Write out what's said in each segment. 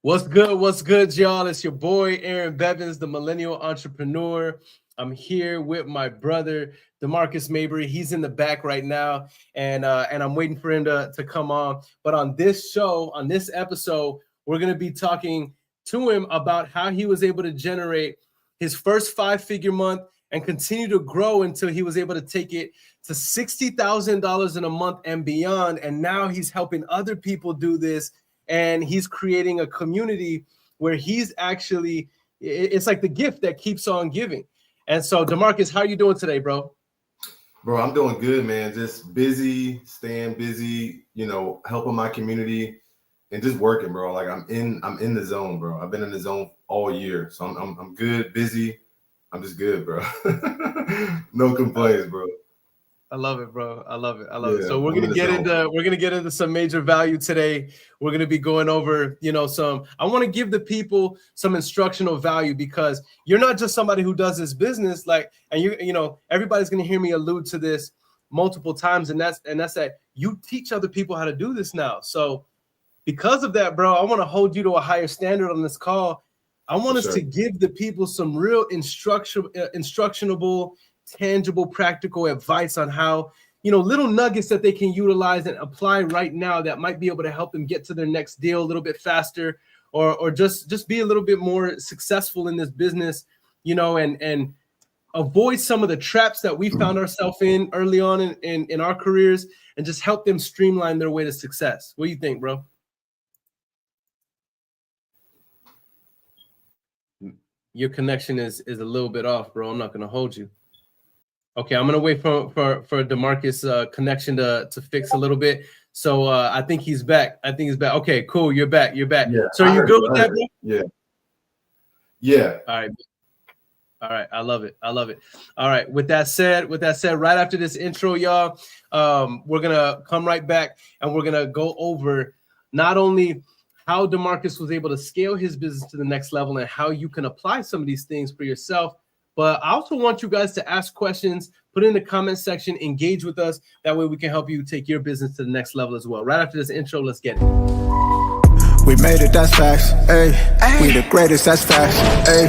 What's good? What's good, y'all? It's your boy Aaron Bevins, the Millennial Entrepreneur. I'm here with my brother Damarcus Mabry. He's in the back right now, and I'm waiting for him to come on. But on this show, on this episode, we're gonna be talking to him about how he was able to generate his first 5-figure month and continue to grow until he was able to take it to $60,000 in a month and beyond. And now he's helping other people do this. And he's creating a community where he's actually, it's like the gift that keeps on giving. And so, Damarcus, how are you doing today, bro? Bro, I'm doing good, man. Just busy, staying busy, helping my community and just working, bro. Like I'm in the zone, bro. I've been in the zone all year. So I'm good, busy. I'm just good, bro. No complaints, bro. I love it, bro. I love it. So we're gonna get into some major value today. We're gonna be going over, I want to give the people some instructional value, because you're not just somebody who does this business, and everybody's gonna hear me allude to this multiple times, and that's that you teach other people how to do this now. So because of that, bro, I want to hold you to a higher standard on this call. I want us to give the people some real instructionable, tangible, practical advice on how, little nuggets that they can utilize and apply right now that might be able to help them get to their next deal a little bit faster, or just be a little bit more successful in this business, and avoid some of the traps that we found ourselves in early on in our careers, and just help them streamline their way to success. What do you think, bro? Your connection is a little bit off, bro. I'm not going to hold you. Okay, I'm gonna wait for Damarcus' connection to fix a little bit. So I think he's back. Okay, cool. You're back. Yeah, so are you good with that, bro? Yeah. All right. I love it. All right. With that said, right after this intro, y'all, we're gonna come right back and we're gonna go over not only how Damarcus was able to scale his business to the next level and how you can apply some of these things for yourself. But I also want you guys to ask questions, put in the comment section, engage with us. That way we can help you take your business to the next level as well. Right after this intro, let's get it. We made it, that's facts, ayy. We the greatest, that's facts, ayy.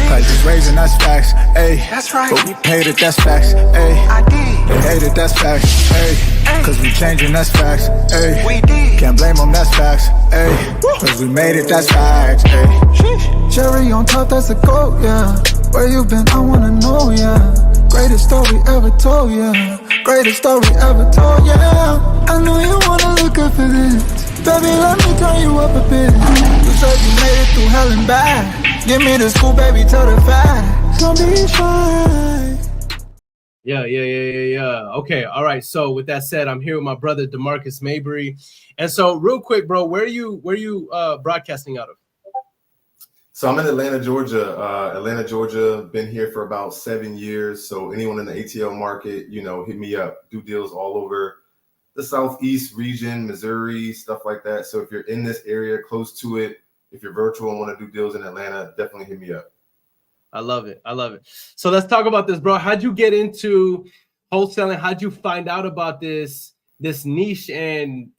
Prices raising, that's facts, ayy. That's right. But we paid it, that's facts, ayy. I did. They hate it, that's facts, ayy. Cause we changing, that's facts, ayy. We did. Can't blame them, that's facts, ayy. Cause we made it, that's facts, ayy. Cherry on top, that's a goat, yeah. Where you been, I wanna know, yeah. Greatest story ever told, yeah. Greatest story ever told, yeah. I know you wanna look up for this. Baby, let me turn you up a bit. You said you made it through hell and back. Give me the scoop, baby, tell the facts. Don't be shy. Yeah. Okay, all right. So with that said, I'm here with my brother Damarcus Mabry. And so real quick, bro, where are you broadcasting out of? So I'm in Atlanta, Georgia. Been here for about 7 years. So anyone in the ATL market, hit me up. Do deals all over the Southeast region, Missouri, stuff like that. So if you're in this area, close to it, if you're virtual and want to do deals in Atlanta, definitely hit me up. I love it. So let's talk about this, bro. How'd you get into wholesaling? How'd you find out about this niche and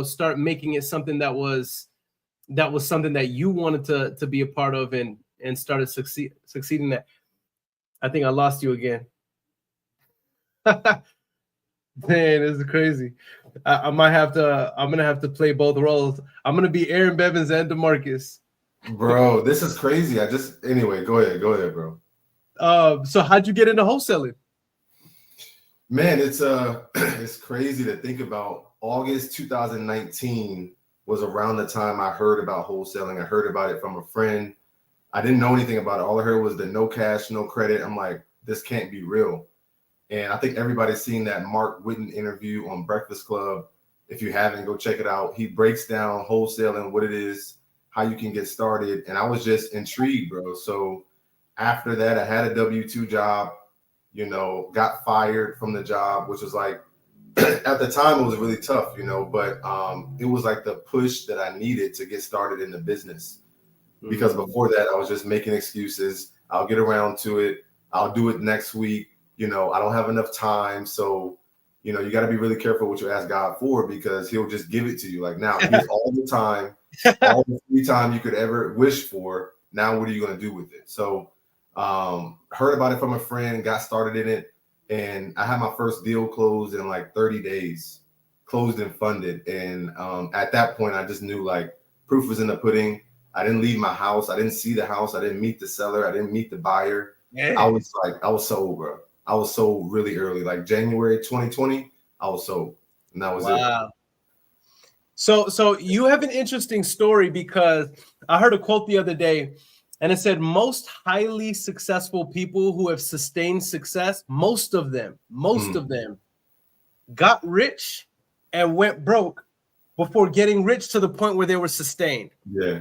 start making it something that was something that you wanted to be a part of and started succeeding that? I think I lost you again. Man, this is crazy. I'm gonna have to play both roles. I'm gonna be Aaron Bevins and Damarcus. Bro, this is crazy. Anyway, go ahead, bro. So how'd you get into wholesaling? Man, it's crazy to think about. August 2019 was around the time I heard about wholesaling. I heard about it from a friend. I didn't know anything about it. All I heard was the no cash, no credit. I'm like, this can't be real. And I think everybody's seen that Mark Whitten interview on Breakfast Club. If you haven't, go check it out. He breaks down wholesaling, what it is, how you can get started. And I was just intrigued, bro. So after that, I had a W-2 job, got fired from the job, which was like, at the time, it was really tough, but it was like the push that I needed to get started in the business. Because before that, I was just making excuses. I'll get around to it. I'll do it next week. I don't have enough time. So, you got to be really careful what you ask God for, because he'll just give it to you. Like now, here's all the time. all the free time you could ever wish for. Now, what are you going to do with it? So, heard about it from a friend, got started in it, and I had my first deal closed in like 30 days, closed and funded. And at that point, I just knew like proof was in the pudding. I didn't leave my house. I didn't see the house. I didn't meet the seller. I didn't meet the buyer. Yeah. I was sold, bro. I was sold really early, like January 2020. I was sold, and that was it. So you have an interesting story, because I heard a quote the other day, and it said most highly successful people who have sustained success, most of them got rich and went broke before getting rich to the point where they were sustained. Yeah.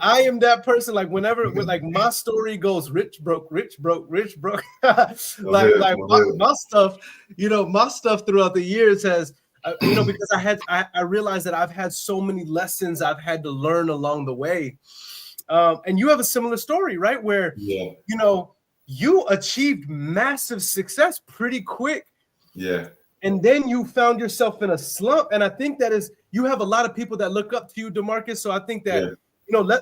I am that person. Like whenever, like my story goes rich, broke, rich, broke, rich, broke. My stuff, my stuff throughout the years has, because I realized that I've had so many lessons I've had to learn along the way. And you have a similar story, right? Where, you achieved massive success pretty quick. Yeah. And then you found yourself in a slump. And I think that you have a lot of people that look up to you, Damarcus. So I think that,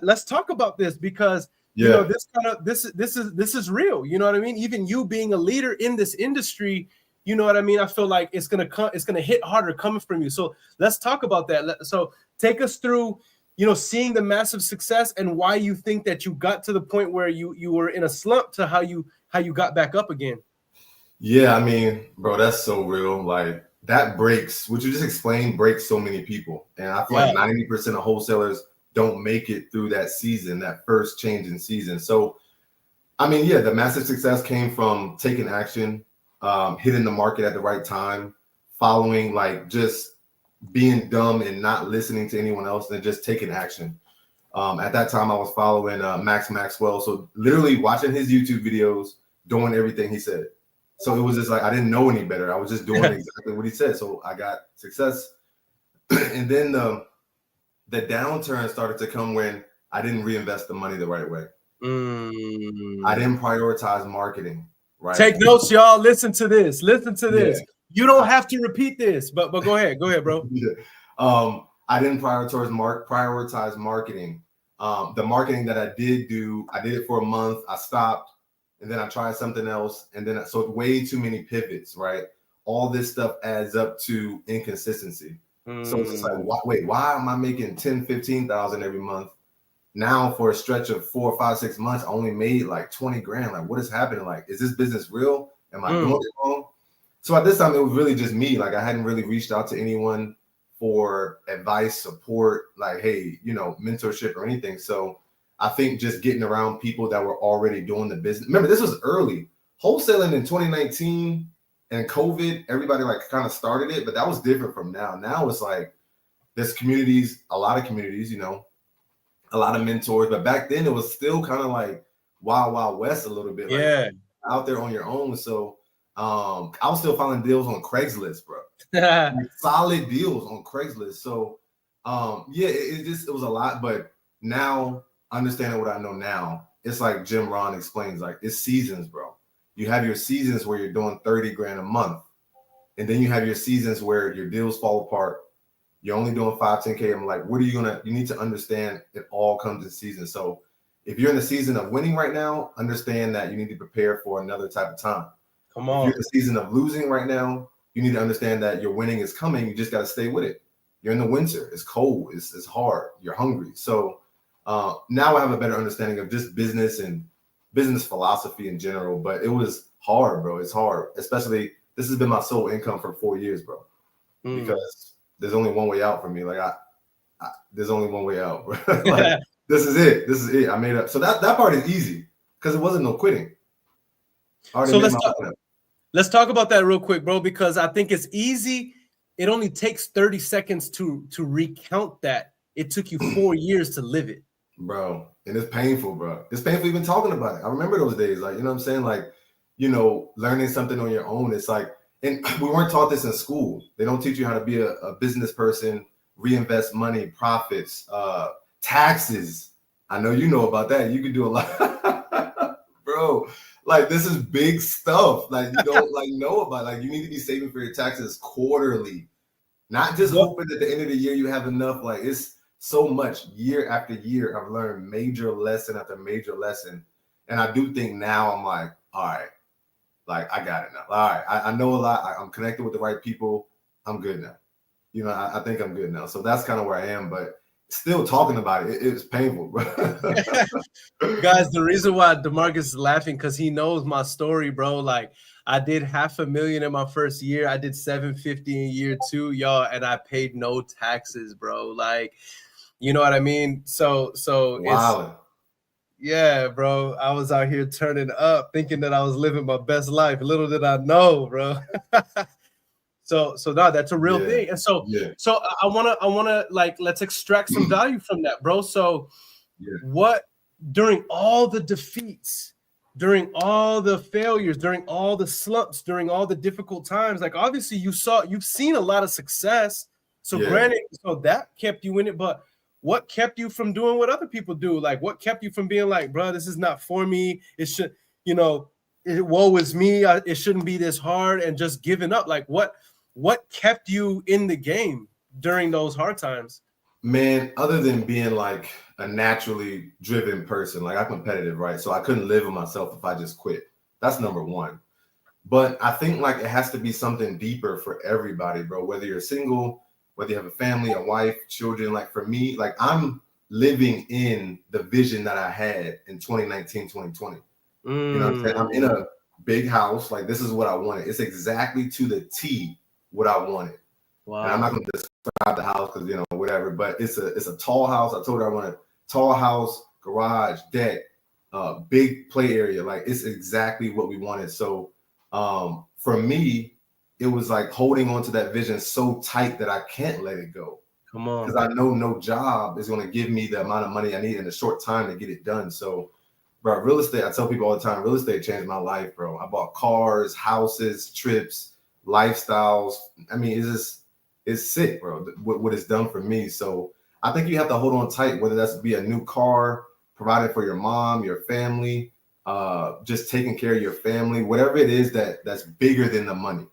let's talk about this, because, this is real. You know what I mean? Even you being a leader in this industry, you know what I mean? I feel like it's going to hit harder coming from you. So let's talk about that. So take us through, seeing the massive success and why you think that you got to the point where you were in a slump to how you got back up again. Yeah, I mean, bro, that's so real. Like that breaks, what you just explained, breaks so many people. And I feel like 90% of wholesalers don't make it through that season, that first change in season. So, I mean, the massive success came from taking action, hitting the market at the right time, following, like just being dumb and not listening to anyone else and just taking action. At that time, I was following Max Maxwell. So literally watching his YouTube videos, doing everything he said. So it was just like, I didn't know any better. I was just doing exactly what he said. So I got success. And then the downturn started to come when I didn't reinvest the money the right way. I didn't prioritize marketing. Right. Take notes, y'all. Listen to this. Yeah. You don't have to repeat this, but go ahead. Go ahead, bro. I didn't prioritize marketing. The marketing that I did do, I did it for a month. I stopped. And then I tried something else. And then, so way too many pivots, right? All this stuff adds up to inconsistency. So it's just like, why am I making 10, 15,000 every month? Now for a stretch of 4, 5, 6 months, I only made like 20 grand. Like, what is happening? Like, is this business real? Am I doing it wrong? So at this time, it was really just me. Like, I hadn't really reached out to anyone for advice, support, like, hey, mentorship or anything. So I think just getting around people that were already doing the business. Remember, this was early. Wholesaling in 2019 and COVID, everybody like kind of started it, but that was different from now. Now it's like there's communities, a lot of communities, a lot of mentors. But back then it was still kind of like wild, wild west a little bit. Like out there on your own. So I was still finding deals on Craigslist, bro. Like solid deals on Craigslist. So it was a lot. But now, understanding what I know now, it's like Jim Rohn explains, like it's seasons, bro. You have your seasons where you're doing 30 grand a month. And then you have your seasons where your deals fall apart. You're only doing 5, 10K. I'm like, you need to understand it all comes in season. So if you're in the season of winning right now, understand that you need to prepare for another type of time. Come on. If you're in the season of losing right now, you need to understand that your winning is coming. You just got to stay with it. You're in the winter. It's cold. It's hard. You're hungry. So now I have a better understanding of just business and business philosophy in general, but it was hard, bro. It's hard, especially this has been my sole income for 4 years, bro, because there's only one way out for me. Like there's only one way out, bro. Like, this is it. I made up. So that part is easy because it wasn't no quitting. So let's talk about that real quick, bro, because I think it's easy. It only takes 30 seconds to recount that. It took you 4 years to live it. Bro, and it's painful, bro. It's painful even talking about it. I remember those days, like, you know what I'm saying? Like, learning something on your own. It's like, and we weren't taught this in school. They don't teach you how to be a business person, reinvest money, profits, taxes. I know you know about that. You can do a lot. Bro, like, this is big stuff. Like, you don't know about it. Like, you need to be saving for your taxes quarterly, not just hoping at the end of the year you have enough. Like, it's so much year after year. I've learned major lesson after major lesson. And I do think now I'm like, all right, like I got it now. All right, I know a lot. I'm connected with the right people. I'm good now. You know, I think I'm good now. So that's kind of where I am. But still talking about it, it's painful, bro. Guys, the reason why Damarcus is laughing because he knows my story, bro. Like I did $500,000 in my first year. I did $750 in year 2, y'all, and I paid no taxes, bro. Like, you know what I mean? So Wow. Yeah, bro. I was out here turning up, thinking that I was living my best life. Little did I know, bro. So no, that's a real thing. And so I wanna like let's extract some value from that, bro. So what during all the defeats, during all the failures, during all the slumps, during all the difficult times, like obviously you've seen a lot of success. So granted, so that kept you in it, but what kept you from doing what other people do? Like what kept you from being like, bro, this is not for me. It should, you know, woe is me. It shouldn't be this hard, and just giving up. Like what kept you in the game during those hard times? Man, other than being like a naturally driven person, like I'm competitive, right? So I couldn't live with myself if I just quit. That's number one. But I think like it has to be something deeper for everybody, bro. Whether you're single, whether you have a family, a wife, children. Like for me, like I'm living in the vision that I had in 2019, 2020. You know what I'm saying? I'm in a big house. Like this is what I wanted. It's exactly to the T what I wanted. Wow. And I'm not going to describe the house because, you know, whatever, but it's a tall house. I told her I want a tall house, garage, deck, big play area. Like it's exactly what we wanted. So for me, it was like holding on to that vision so tight that I can't let it go. Come on. Because I know no job is going to give me the amount of money I need in a short time to get it done. So, bro, real estate, I tell people all the time, real estate changed my life, bro. I bought cars, houses, trips, lifestyles. I mean, it's sick, bro, what it's done for me. So I think you have to hold on tight, whether that's be a new car, providing for your mom, your family, just taking care of your family, whatever it is that's bigger than the money.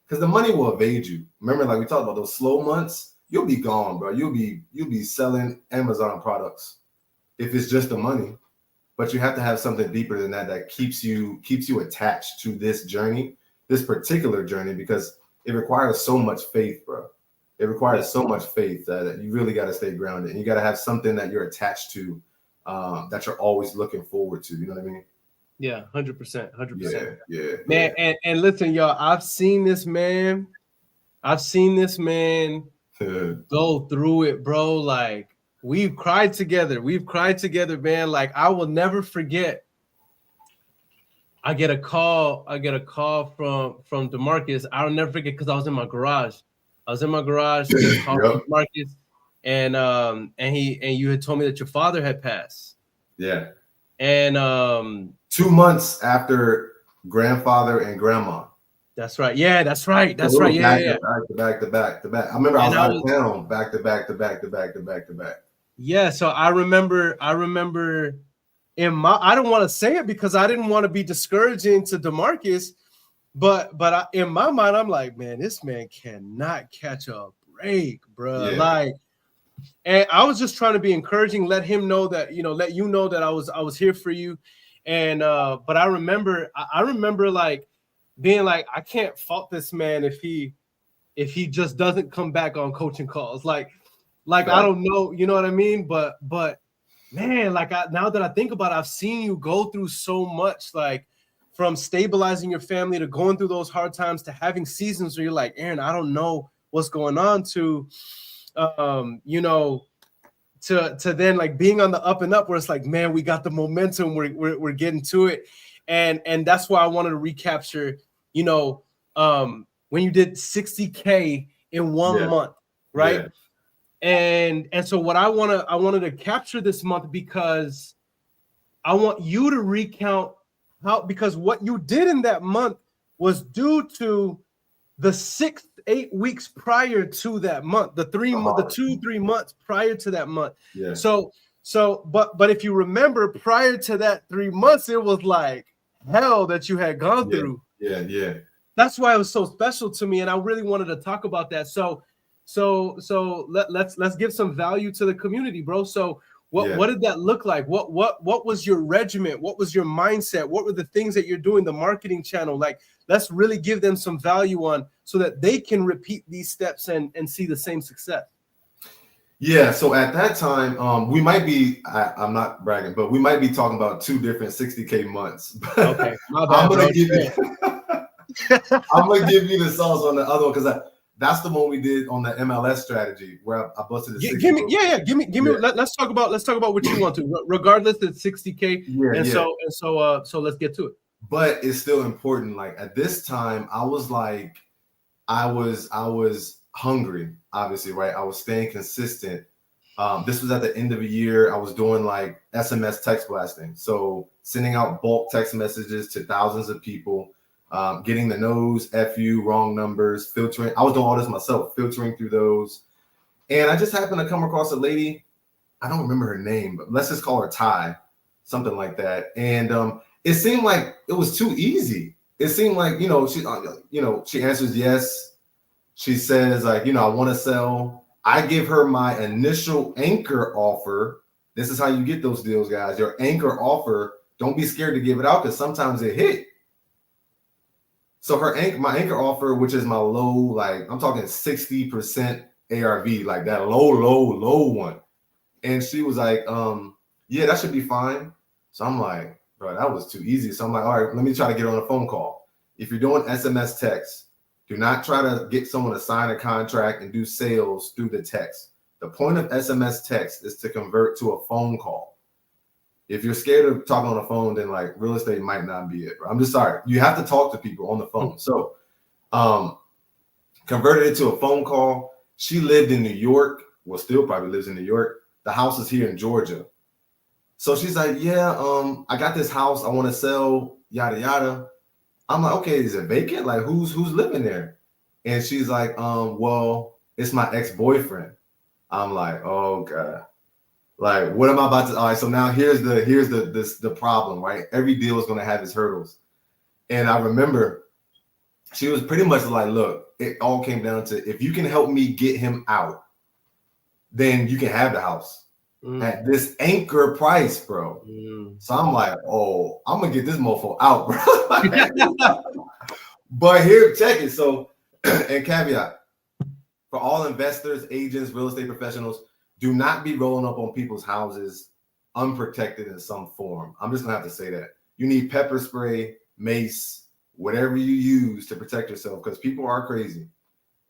Because the money will evade you. Remember, like we talked about those slow months, you'll be gone, bro. You'll be selling Amazon products if it's just the money. But you have to have something deeper than that keeps you attached to this journey, this particular journey, because it requires so much faith, bro. It requires so much faith that you really got to stay grounded. And you got to have something that you're attached to, that you're always looking forward to. You know what I mean? Yeah, 100%, 100%. Yeah, man. Yeah. And listen, y'all, I've seen this man go through it, bro. Like we've cried together, man. Like I will never forget. I get a call from Damarcus. I'll never forget because I was in my garage. Get a call from Damarcus, and you had told me that your father had passed. Yeah. And 2 months after grandfather and grandma. That's right. Yeah, that's right. That's right. Yeah. Back to back. I remember I was out of town back to back. Yeah. So I remember in my, I don't want to say it because I didn't want to be discouraging to Damarcus, but in my mind, I'm like, man, this man cannot catch a break, bro. Yeah. Like, and I was just trying to be encouraging, let him know that, let you know that I was here for you. And but I remember like being like, I can't fault this man if he just doesn't come back on coaching calls. Like right. I don't know, you know what I mean? But man, like now that I think about it, I've seen you go through so much, like from stabilizing your family to going through those hard times to having seasons where you're like, Aaron, I don't know what's going on, to to then like being on the up and up where it's like, man, we got the momentum, we're getting to it. And that's why I wanted to recapture, when you did 60K in 1 month, right? Yeah. And so what I wanted to capture this month, because I want you to recount how, because what you did in that month was due to the 6-8 weeks prior to that month, the 2-3 months prior to that month. Yeah. So but if you remember, prior to that 3 months, it was like hell that you had gone through. Yeah. That's why it was so special to me, and I really wanted to talk about that. So So let's give some value to the community, bro. So what did that look like? What was your regiment? What was your mindset? What were the things that you're doing, the marketing channel? Like, let's really give them some value on so that they can repeat these steps and see the same success. Yeah, so at that time, we might be, I'm not bragging, but we might be talking about 2 different 60K months. Okay, my bad, I'm gonna give you the sauce on the other one, because that's the one we did on the MLS strategy where I busted the 60. Give me. Let's talk about what you want to, regardless of 60K. So let's get to it. But it's still important. Like at this time, I was hungry, obviously, right? I was staying consistent. This was at the end of the year. I was doing like SMS text blasting, so sending out bulk text messages to thousands of people. Getting the no's, FU, wrong numbers, filtering. I was doing all this myself, filtering through those. And I just happened to come across a lady. I don't remember her name, but let's just call her Ty, something like that. And it seemed like it was too easy. It seemed like, she answers yes. She says like, I want to sell. I give her my initial anchor offer. This is how you get those deals, guys. Your anchor offer. Don't be scared to give it out, because sometimes it hit. So my anchor offer, which is my low, like I'm talking 60% ARV, like that low one. And she was like, yeah, that should be fine. So I'm like, bro, that was too easy. So I'm like, all right, let me try to get on a phone call. If you're doing SMS text, do not try to get someone to sign a contract and do sales through the text. The point of SMS text is to convert to a phone call. If you're scared of talking on the phone, then like real estate might not be it, bro. I'm just sorry. You have to talk to people on the phone. So converted it to a phone call. She lived in New York. Well, still probably lives in New York. The house is here in Georgia. So she's like, yeah, I got this house I want to sell, yada, yada. I'm like, okay, is it vacant? Like who's living there? And she's like, well, it's my ex-boyfriend. I'm like, oh God. Like, what am I about to? All right, so now here's the problem, right? Every deal is going to have its hurdles. And I remember she was pretty much like, look, it all came down to, if you can help me get him out, then you can have the house at this anchor price, bro. So I'm like, oh, I'm going to get this mofo out, bro. But here, check it. So, and caveat, for all investors, agents, real estate professionals, do not be rolling up on people's houses unprotected in some form. I'm just gonna have to say that. You need pepper spray, mace, whatever you use to protect yourself, because people are crazy.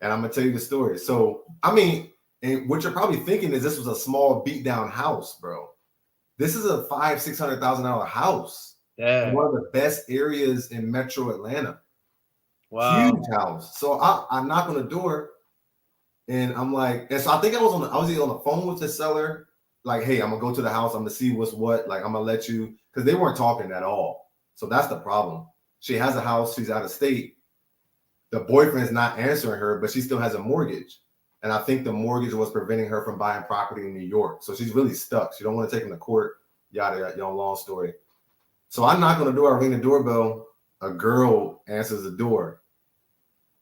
And I'm gonna tell you the story. So, I mean, and what you're probably thinking is this was a small beat down house, bro. This is a $500,000-$600,000 house. Yeah. One of the best areas in Metro Atlanta. Wow. Huge house. So I knock on the door. And I'm like, and so I think I was either on the phone with the seller, like, hey, I'm gonna go to the house, I'm gonna see what's what, like I'm gonna let you, because they weren't talking at all. So that's the problem. She has a house, she's out of state. The boyfriend's not answering her, but she still has a mortgage. And I think the mortgage was preventing her from buying property in New York. So she's really stuck. She don't want to take him to court, yada, yada, long story. So I knock on the door, I ring the doorbell, a girl answers the door.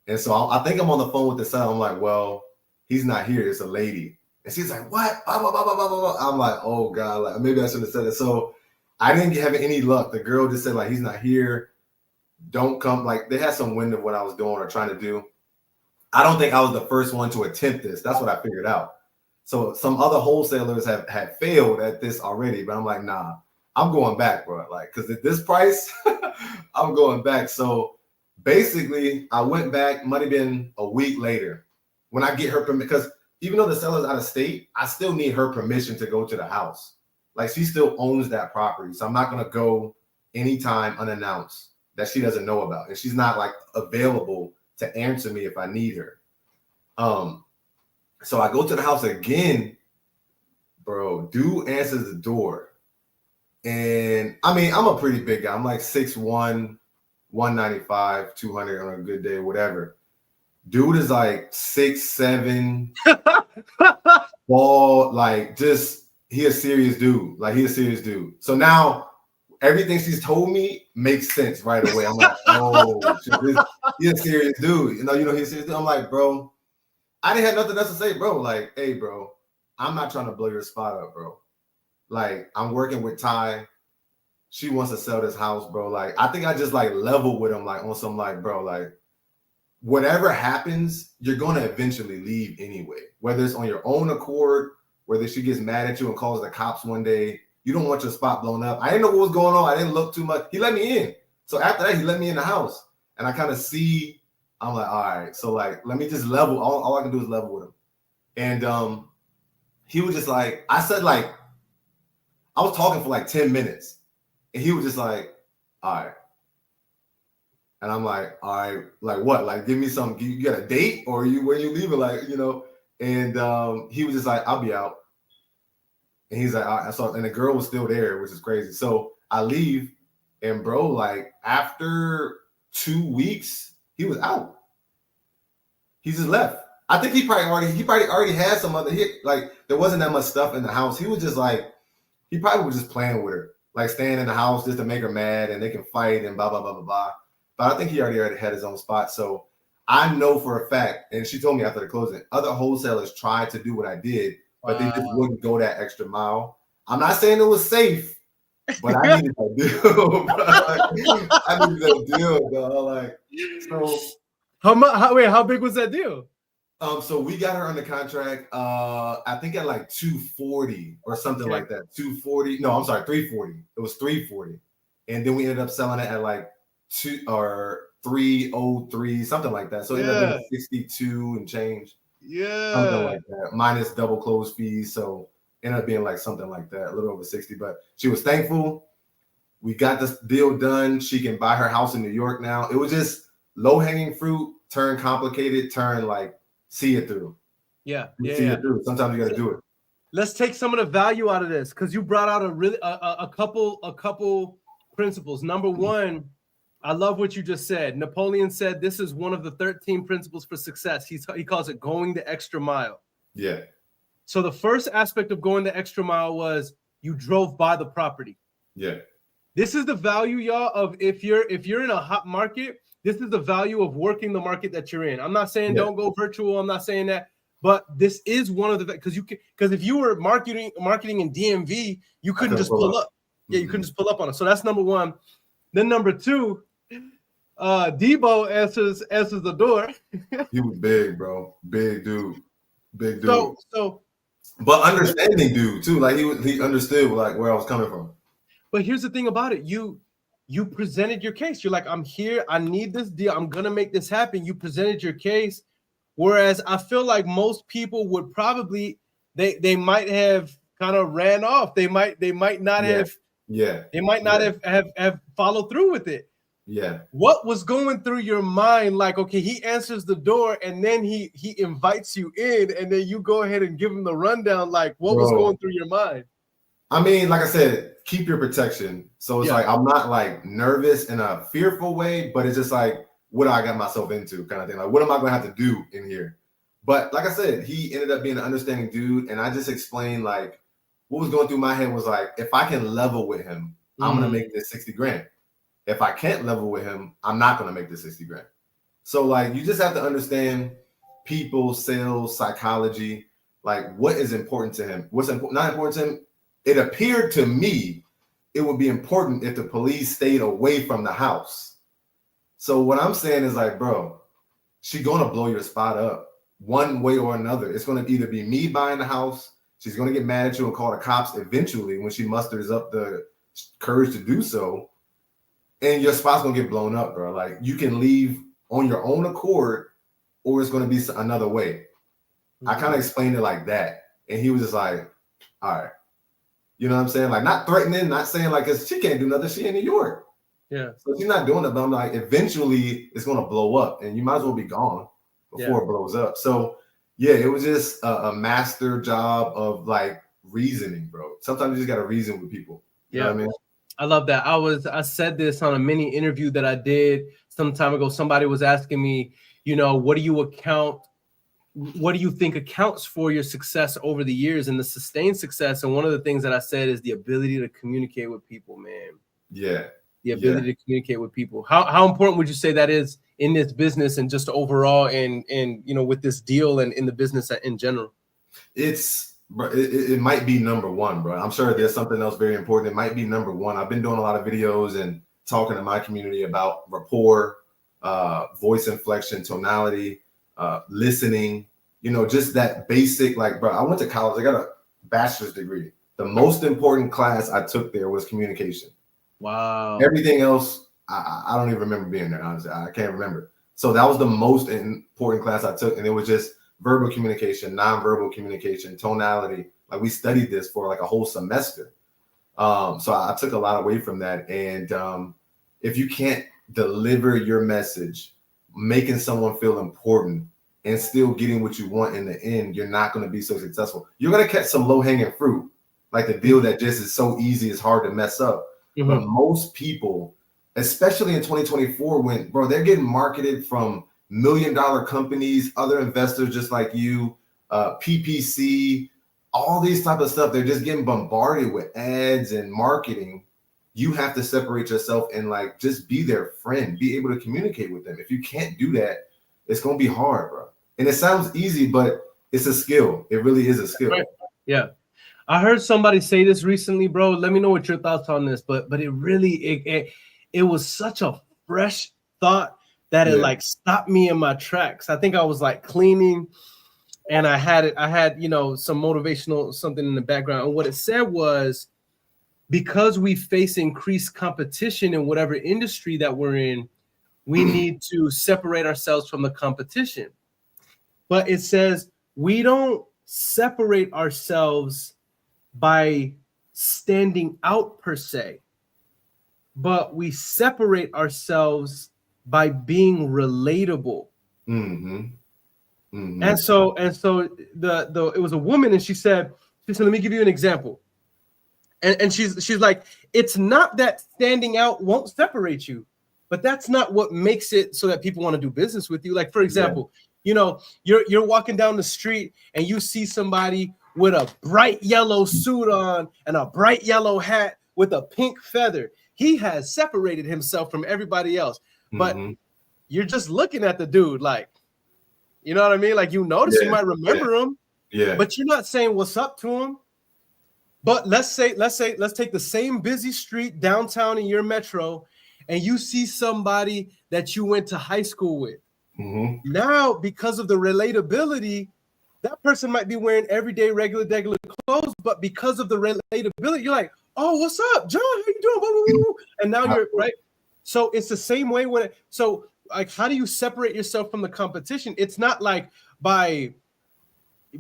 And so I think I'm on the phone with the seller. I'm like, well, he's not here. It's a lady. And she's like, what? Blah, blah, blah, blah, blah, blah. I'm like, oh God, like maybe I should have said it. So I didn't have any luck. The girl just said like, he's not here. Don't come. Like they had some wind of what I was doing or trying to do. I don't think I was the first one to attempt this. That's what I figured out. So some other wholesalers had failed at this already, but I'm like, nah, I'm going back, bro. Like, cause at this price, I'm going back. So basically I went back, might have been a week later. When I get her permission, because even though the seller's out of state, I still need her permission to go to the house. Like she still owns that property. So I'm not going to go anytime unannounced that she doesn't know about. And she's not like available to answer me if I need her. So I go to the house again, bro. Dude answers the door. And I mean, I'm a pretty big guy. I'm like 6'1", 195, 200 on a good day, whatever. Dude is like 6'7", bald, like just he a serious dude. Like he a serious dude. So now everything she's told me makes sense right away. I'm like, oh, he's a serious dude. You know, he's a serious dude. I'm like, bro, I didn't have nothing else to say, bro. Like, hey, bro, I'm not trying to blow your spot up, bro. Like, I'm working with Ty. She wants to sell this house, bro. Like, I think I just like leveled with him, like on some like, bro, like whatever happens, you're gonna eventually leave anyway. Whether it's on your own accord, whether she gets mad at you and calls the cops one day, you don't want your spot blown up. I didn't know what was going on. I didn't look too much. He let me in. So after that, he let me in the house, and I kind of see. I'm like, all right. So like, let me just level. All I can do is level with him, and he was just like, I said like, I was talking for like 10 minutes. And he was just like, all right. And I'm like, all right, like what? Like, give me some, you got a date or where you leaving? Like, you know? And he was just like, I'll be out. And he's like, all right. So, and the girl was still there, which is crazy. So I leave, and bro, like after 2 weeks, he was out. He just left. I think he probably already had some other hit. Like, there wasn't that much stuff in the house. He was just like, he probably was just playing with her. Like staying in the house just to make her mad and they can fight and blah, blah, blah, blah, blah. But I think he already had his own spot. So I know for a fact, and she told me after the closing, other wholesalers tried to do what I did, but they just wouldn't go that extra mile. I'm not saying it was safe, but I needed that deal. I needed that deal, dog. Like, so how big was that deal? So we got her under contract, I think at like 240 or something like that. 240. No, I'm sorry, 340. It was 340. And then we ended up selling it at like 303, something like that. So it ended up being 62 and change. Yeah. Something like that. Minus double close fees. So it ended up being like something like that, a little over 60. But she was thankful. We got this deal done. She can buy her house in New York now. It was just low-hanging fruit, turn complicated, turn like see it through. Yeah. See it through. Sometimes you got to do it. Let's take some of the value out of this because you brought out a couple principles. Number one, I love what you just said. Napoleon said this is one of the 13 principles for success. He calls it going the extra mile. Yeah. So the first aspect of going the extra mile was you drove by the property. Yeah. This is the value, y'all, of if you're in a hot market. This is the value of working the market that you're in. I'm not saying don't go virtual. I'm not saying that, but this is one of the because if you were marketing in DMV, you couldn't just pull up. Yeah, you couldn't just pull up on it. So that's number one. Then number two, Debo answers the door. He was big, bro. Big dude. So, but understanding dude too. Like he understood like where I was coming from. But here's the thing about it. You presented your case. You're like, I'm here. I need this deal. I'm going to make this happen. You presented your case. Whereas I feel like most people would probably, they might have kind of ran off. They might not have. Yeah. They might not have followed through with it. Yeah. What was going through your mind? Like, okay, he answers the door and then he invites you in and then you go ahead and give him the rundown. Like what was going through your mind? I mean, like I said, keep your protection. So it's like, I'm not like nervous in a fearful way, but it's just like, what I got myself into kind of thing. Like, what am I going to have to do in here? But like I said, he ended up being an understanding dude. And I just explained like, what was going through my head was like, if I can level with him, I'm going to make this 60 grand. If I can't level with him, I'm not going to make this 60 grand. So like, you just have to understand people, sales, psychology, like what is important to him, what's not important to him. It appeared to me it would be important if the police stayed away from the house. So what I'm saying is like, bro, she's going to blow your spot up one way or another. It's going to either be me buying the house. She's going to get mad at you and call the cops eventually when she musters up the courage to do so. And your spot's going to get blown up, bro. Like you can leave on your own accord or it's going to be another way. I kind of explained it like that. And he was just like, all right. You know what I'm saying? Like not threatening, not saying like, cause she can't do nothing. She in New York. Yeah. So she's not doing it, but I'm like, eventually it's going to blow up and you might as well be gone before it blows up. So yeah, it was just a master job of like reasoning, bro. Sometimes you just got to reason with people. You know what I mean? I love that. I said this on a mini interview that I did some time ago. Somebody was asking me, you know, what do you think accounts for your success over the years and the sustained success? And one of the things that I said is the ability to communicate with people, man. Yeah. the ability to communicate with people. How important would you say that is in this business and just overall and with this deal and in the business in general? It might be number one, bro. I'm sure there's something else very important. It might be number one. I've been doing a lot of videos and talking to my community about rapport, voice inflection, tonality, listening, just that basic, like, bro, I went to college. I got a bachelor's degree. The most important class I took there was communication. Wow. Everything else, I don't even remember being there, honestly. I can't remember. So that was the most important class I took. And it was just verbal communication, nonverbal communication, tonality. Like, we studied this for like a whole semester. So I took a lot away from that. And if you can't deliver your message, making someone feel important and still getting what you want in the end, you're not going to be so successful. You're going to catch some low-hanging fruit, like the deal that just is so easy, it's hard to mess up. Mm-hmm. But most people, especially in 2024, when, bro, they're getting marketed from $1 million companies, other investors just like you, PPC, all these type of stuff. They're just getting bombarded with ads and marketing. You have to separate yourself and like just be their friend, be able to communicate with them. If you can't do that, it's going to be hard, bro. And it sounds easy, but it's a skill. It really is a skill. Right. Yeah. I heard somebody say this recently, bro. Let me know what your thoughts on this, but it really, it was such a fresh thought that it like stopped me in my tracks. I think I was like cleaning and I had some motivational something in the background. And what it said was, because we face increased competition in whatever industry that we're in, we need to separate ourselves from the competition. But it says we don't separate ourselves by standing out per se, but we separate ourselves by being relatable. Mm-hmm. Mm-hmm. And so the it was a woman, and she said, let me give you an example. And she's like, it's not that standing out won't separate you, but that's not what makes it so that people want to do business with you. Like, for example, you're walking down the street and you see somebody with a bright yellow suit on and a bright yellow hat with a pink feather. He has separated himself from everybody else. But you're just looking at the dude like, you know what I mean? Like, you notice, you might remember him, but you're not saying what's up to him. But let's take the same busy street downtown in your metro, and you see somebody that you went to high school with. Mm-hmm. Now, because of the relatability, that person might be wearing everyday regular clothes, but because of the relatability, you're like, oh, what's up, John? How you doing? And now you're right. So it's the same way so like, how do you separate yourself from the competition? It's not like by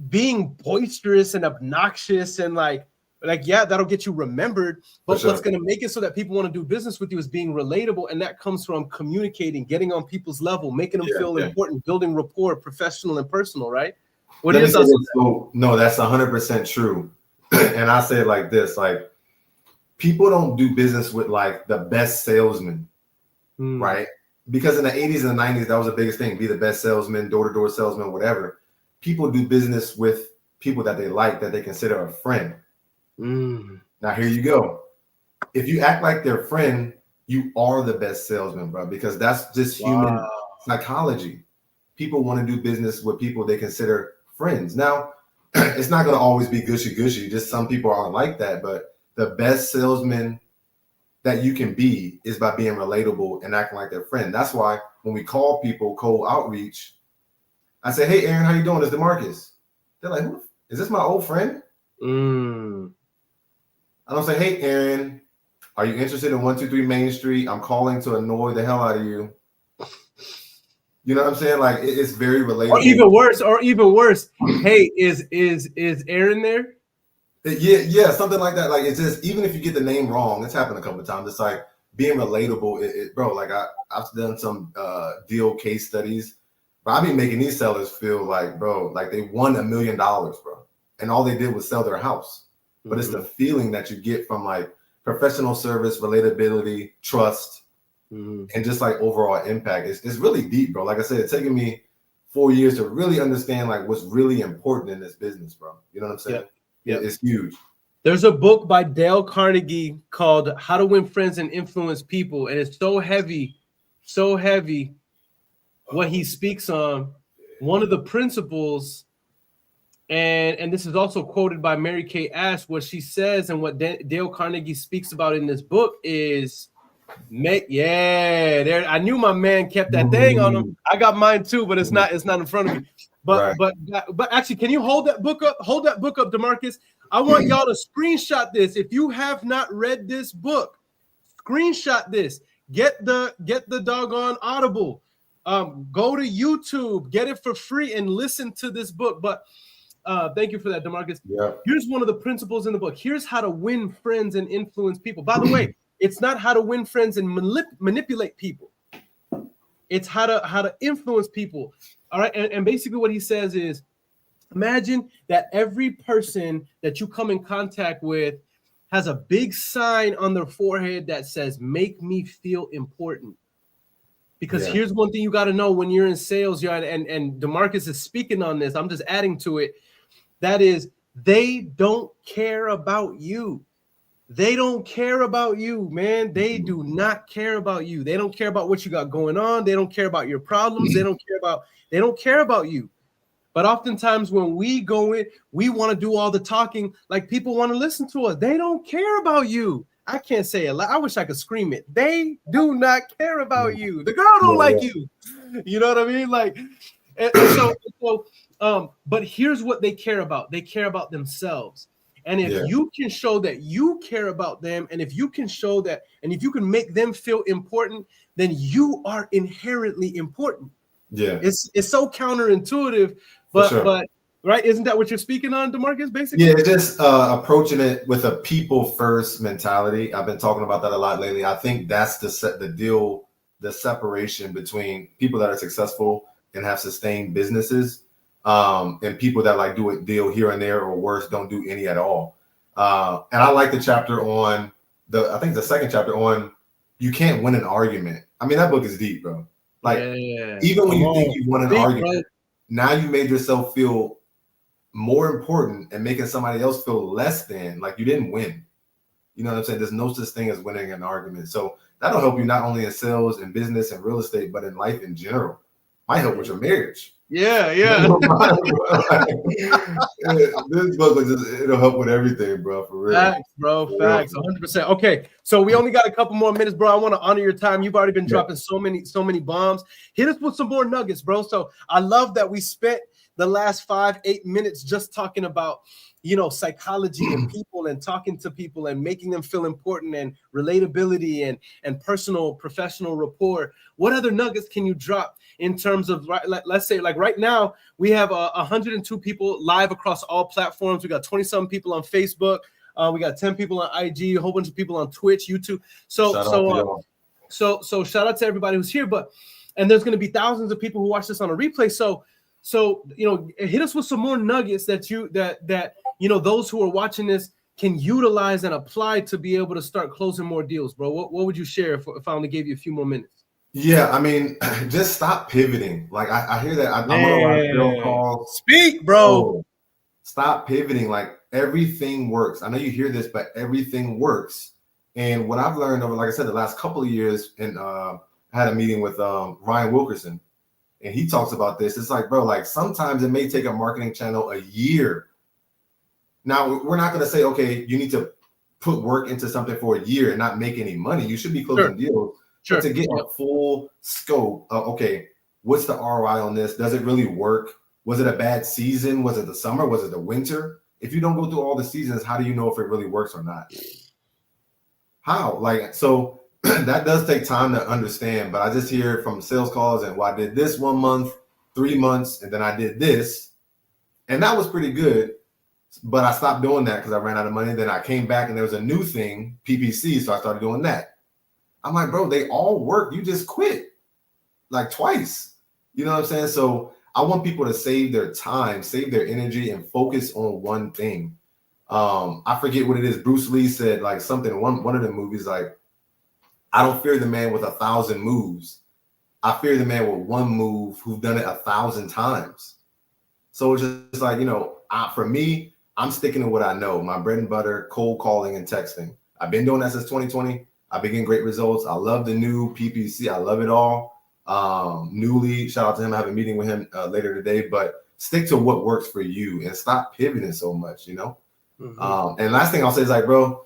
being boisterous and obnoxious and like, that'll get you remembered. But what's going to make it so that people want to do business with you is being relatable. And that comes from communicating, getting on people's level, making them feel important, building rapport, professional and personal, right? What is that? No, that's 100% true. And I say it like this, like, people don't do business with like the best salesman, right? Because in the 80s and the 90s, that was the biggest thing. Be the best salesman, door-to-door salesman, whatever. People do business with people that they like, that they consider a friend. Now, here you go. If you act like their friend, you are the best salesman, bro, because that's just human psychology. People want to do business with people they consider friends. Now, it's not going to always be gushy-gushy. Just some people aren't like that. But the best salesman that you can be is by being relatable and acting like their friend. That's why when we call people cold outreach, I say, hey, Aaron, how you doing? It's Damarcus. They're like, is this my old friend? I don't say, hey, Aaron, are you interested in 123 Main Street? I'm calling to annoy the hell out of you. You know what I'm saying? Like, it's very relatable. Or even worse. Hey, is Aaron there? Yeah, something like that. Like, it's just, even if you get the name wrong, it's happened a couple of times. It's like being relatable. Bro, like I've done some deal case studies, but I've been making these sellers feel like, bro, like they won $1 million, bro. And all they did was sell their house. But it's the feeling that you get from like professional service, relatability, trust, and just like overall impact. It's really deep, bro. Like I said, it's taken me 4 years to really understand like what's really important in this business, bro. You know what I'm saying? Yeah. It's huge. There's a book by Dale Carnegie called How to Win Friends and Influence People. And it's so heavy what he speaks on. One of the principles, and this is also quoted by Mary Kay Ash, what she says and what Dale Carnegie speaks about in this book is, there. I knew my man kept that thing on him. I got mine too, but it's not in front of me. But actually, can you hold that book up? Hold that book up, Damarcus. I want y'all to screenshot this. If you have not read this book, screenshot this. Get the doggone Audible. Go to YouTube, get it for free, and listen to this book. But thank you for that, Damarcus. Yeah. Here's one of the principles in the book. Here's how to win friends and influence people. By the way, it's not how to win friends and manipulate people. It's how to influence people. All right. And basically what he says is, imagine that every person that you come in contact with has a big sign on their forehead that says, "Make me feel important." Because here's one thing you got to know when you're in sales, and Damarcus is speaking on this. I'm just adding to it. That is, they don't care about you. They don't care about you, man. They do not care about you. They don't care about what you got going on. They don't care about your problems. They don't care about you. But oftentimes when we go in, we want to do all the talking, like people want to listen to us. They don't care about you. I can't say it. I wish I could scream it. They do not care about you. The girl don't like you. You know what I mean? Like, but here's what they care about. They care about themselves. And if you can show that you care about them, and if you can show that, and if you can make them feel important, then you are inherently important. Yeah. It's so counterintuitive, but right? Isn't that what you're speaking on, Damarcus, basically? Yeah, just approaching it with a people first mentality. I've been talking about that a lot lately. I think that's the separation between people that are successful and have sustained businesses, and people that like do a deal here and there, or worse, don't do any at all. And I like the chapter on I think the second chapter on you can't win an argument. I mean, that book is deep, bro. Like, even when you think you won an argument, now you made yourself feel more important and making somebody else feel less than, like you didn't win. You know what I'm saying? There's no such thing as winning an argument. So that'll help you not only in sales and business and real estate, but in life in general. Might help with your marriage. Yeah. This book it'll help with everything, bro. For real. Facts, bro. Facts, 100%. Okay, so we only got a couple more minutes, bro. I want to honor your time. You've already been dropping so many bombs. Hit us with some more nuggets, bro. So I love that we spent the last 5-8 minutes just talking about, psychology and people, and talking to people and making them feel important, and relatability and personal professional rapport. What other nuggets can you drop in terms of, let's say, like right now we have 102 people live across all platforms. We got 20-something people on Facebook. We got 10 people on IG, a whole bunch of people on Twitch, YouTube. So shout out to everybody who's here. And there's going to be thousands of people who watch this on a replay. So hit us with some more nuggets that those who are watching this can utilize and apply to be able to start closing more deals, bro. What would you share if I only gave you a few more minutes? Yeah, I mean, just stop pivoting. Like I hear that. I'm on a lot of sales calls. Speak, bro. Oh, stop pivoting. Like everything works. I know you hear this, but everything works. And what I've learned over, like I said, the last couple of years, and I had a meeting with Ryan Wilkerson, and he talks about this. It's like, bro, like sometimes it may take a marketing channel a year. Now, we're not going to say, okay, you need to put work into something for a year and not make any money. You should be closing deals. Sure. But to get a full scope of, okay, what's the ROI on this? Does it really work? Was it a bad season? Was it the summer? Was it the winter? If you don't go through all the seasons, how do you know if it really works or not? How? Like, so that does take time to understand, but I just hear from sales calls and, well, I did this 1 month, 3 months, and then I did this. And that was pretty good, but I stopped doing that because I ran out of money. Then I came back and there was a new thing, PPC, so I started doing that. I'm like, bro, they all work. You just quit like twice. You know what I'm saying? So I want people to save their time, save their energy, and focus on one thing. I forget what it is. Bruce Lee said like something in one of the movies, like, I don't fear the man with 1,000 moves. I fear the man with one move who's done it 1,000 times. So it's just like, for me, I'm sticking to what I know. My bread and butter, cold calling and texting. I've been doing that since 2020. I've been getting great results. I love the new PPC. I love it all. Newly, shout out to him. I have a meeting with him later today, but stick to what works for you and stop pivoting so much, you know? And last thing I'll say is like, bro,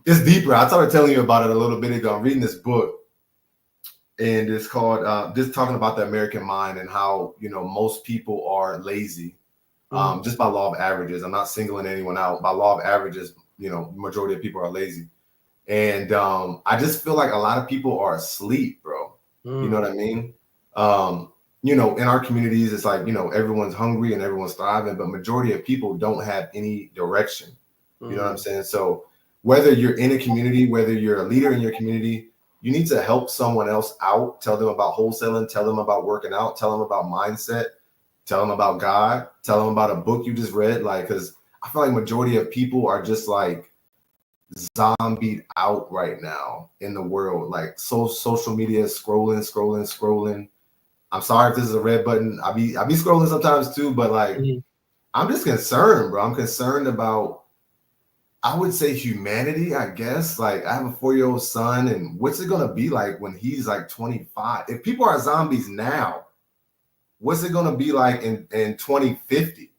it's deeper. I started telling you about it a little bit ago. I'm reading this book and it's called just talking about the American mind and how, you know, most people are lazy just by law of averages. I'm not singling anyone out. By law of averages, you know, majority of people are lazy. And I just feel like a lot of people are asleep, bro. You know what I mean? You know, in our communities, it's like, you know, everyone's hungry and everyone's thriving, but majority of people don't have any direction. You know what I'm saying? So whether you're in a community, whether you're a leader in your community, you need to help someone else out. Tell them about wholesaling, tell them about working out, tell them about mindset, tell them about God, tell them about a book you just read. Like, because I feel like majority of people are just like zombied out right now in the world. Like social media, scrolling. I'm sorry if this is a red button. I be scrolling sometimes too, but like I'm just concerned, bro. I'm concerned about, I would say, humanity, I guess. Like I have a 4-year-old son, and what's it gonna be like when he's like 25? If people are zombies now, what's it gonna be like in 2050?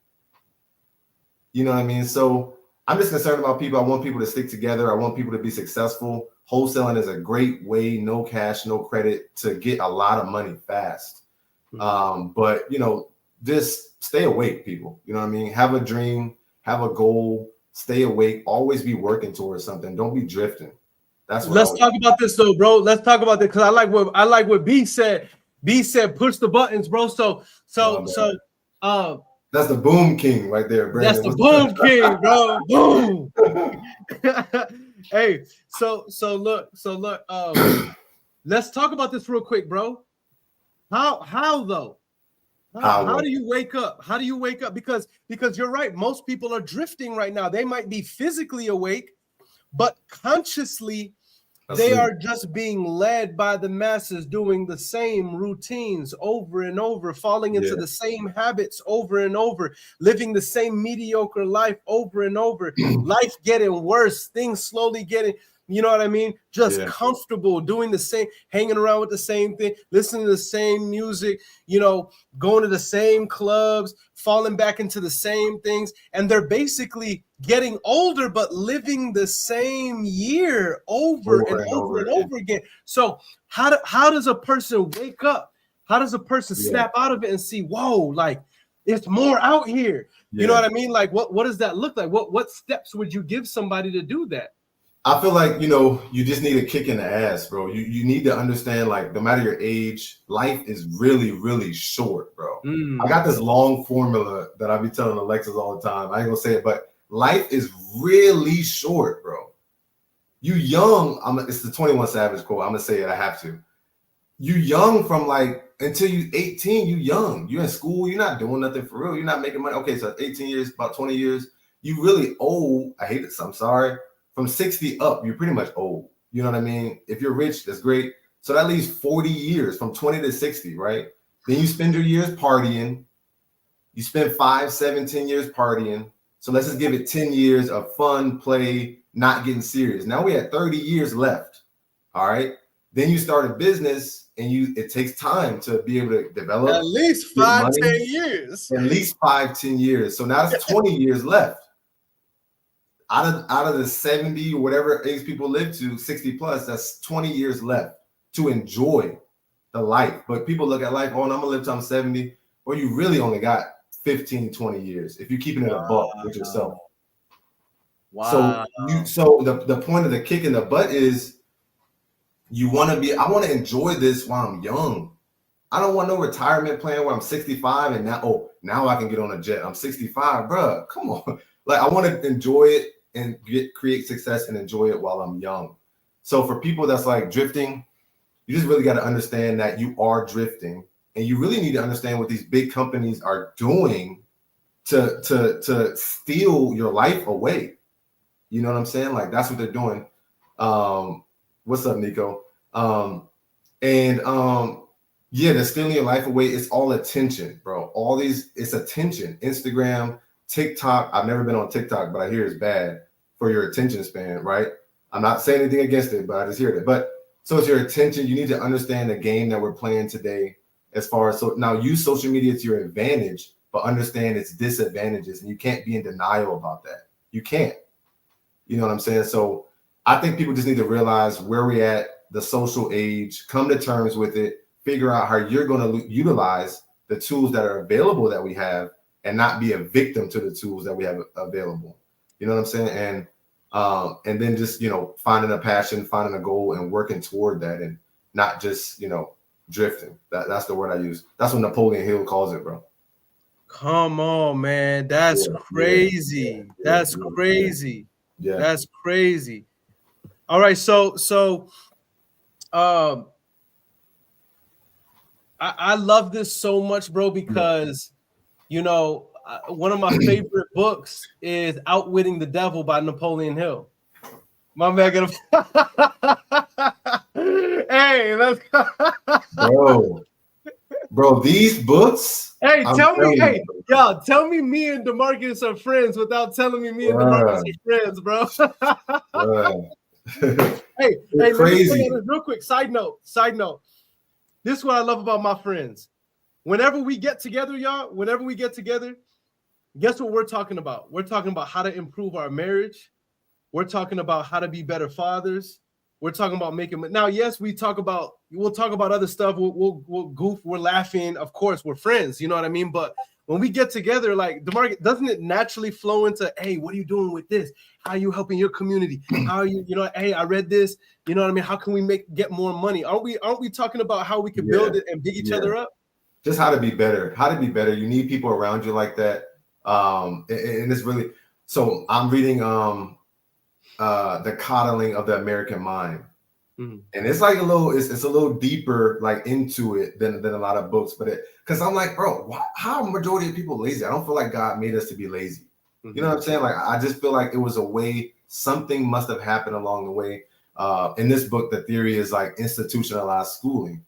You know what I mean? So I'm just concerned about people. I want people to stick together. I want people to be successful. Wholesaling is a great way, no cash, no credit, to get a lot of money fast. But you know, just stay awake, people. You know what I mean? Have a dream, have a goal, stay awake, always be working towards something. Don't be drifting. That's what Let's talk about this though, bro. Let's talk about this because I like what B said. B said push the buttons, bro. So that's the boom king right there, Brandon. That's the boom king, bro. Boom. Hey, so look, let's talk about this real quick, bro. How though? How do you wake up? How do you wake up? Because you're right. Most people are drifting right now. They might be physically awake, but consciously they are just being led by the masses, doing the same routines over and over, falling into the same habits over and over, living the same mediocre life over and over, life getting worse, things slowly getting, you know what I mean? Just comfortable, doing the same, hanging around with the same thing, listening to the same music, you know, going to the same clubs, falling back into the same things. And they're basically getting older, but living the same year over and over again. So how does a person wake up? How does a person snap out of it and see, whoa, like it's more out here? You know what I mean? Like what does that look like? What steps would you give somebody to do that? I feel like, you know, you just need a kick in the ass, bro. You need to understand, like, no matter your age, life is really, really short, bro. I got this long formula that I be telling Alexis all the time. I ain't gonna say it, but life is really short, bro. You young, it's the 21 Savage quote. I'm gonna say it, I have to. You young from like until you 18, you young. You're in school, you're not doing nothing for real. You're not making money. Okay, so 18 years, about 20 years. You really old. I hate it, I'm sorry. From 60 up, you're pretty much old. You know what I mean? If you're rich, that's great. So that leaves 40 years from 20 to 60, right? Then you spend your years partying. You spend 5, 7, 10 years partying. So let's just give it 10 years of fun, play, not getting serious. Now we had 30 years left. All right. Then you start a business and it takes time to be able to develop. At least 5, 10 years. At least 5, 10 years. So now it's 20 years left. Out of the 70 or whatever age people live to, 60 plus, that's 20 years left to enjoy the life. But people look at life, oh, I'm gonna live till I'm 70. Or you really only got 15, 20 years if you're keeping it a buck with yourself. Wow. So the point of the kick in the butt is I want to enjoy this while I'm young. I don't want no retirement plan where I'm 65 and now I can get on a jet. I'm 65, bro. Come on. Like, I want to enjoy it and create success and enjoy it while I'm young. So for people that's like drifting, you just really got to understand that you are drifting, and you really need to understand what these big companies are doing to steal your life away. You know what I'm saying? Like, that's what they're doing. What's up, Nico? They're stealing your life away. It's all attention, bro. It's attention. Instagram, TikTok, I've never been on TikTok, but I hear it's bad for your attention span, right? I'm not saying anything against it, but I just hear it. But so it's your attention. You need to understand the game that we're playing today as far as, so now use social media to your advantage, but understand its disadvantages. And you can't be in denial about that. You can't. You know what I'm saying? So I think people just need to realize where we're at, the social age, come to terms with it, figure out how you're going to utilize the tools that are available that we have and not be a victim to the tools that we have available. You know what I'm saying? And then just, you know, finding a passion, finding a goal and working toward that and not just, you know, drifting. That's the word I use. That's what Napoleon Hill calls it, bro. Come on, man. That's crazy. That's crazy. Yeah. That's crazy. All right. So I love this so much, bro, because, you know, one of my favorite books is Outwitting the Devil by Napoleon Hill. My man hey, let's bro, these books. Hey, tell me me and Damarcus are friends without telling me and Damarcus are friends, bro. hey, crazy. Real quick, side note. This is what I love about my friends. Whenever we get together, y'all, guess what we're talking about? We're talking about how to improve our marriage. We're talking about how to be better fathers. We're talking about making. Now, yes, we'll talk about other stuff. We'll goof. We're laughing. Of course, we're friends. You know what I mean? But when we get together, like Damarcus, doesn't it naturally flow into, hey, what are you doing with this? How are you helping your community? How are you, hey, I read this. You know what I mean? How can we get more money? Aren't we talking about how we can build it and big each other up? Just how to be better. You need people around you like that. And it's really, so I'm reading The Coddling of the American Mind. Mm-hmm. And it's like it's a little deeper like into it than a lot of books, but because I'm like, bro, how are majority of people lazy? I don't feel like God made us to be lazy. Mm-hmm. You know what I'm saying? Like, I just feel like it was a way, something must have happened along the way. In this book, the theory is like institutionalized schooling.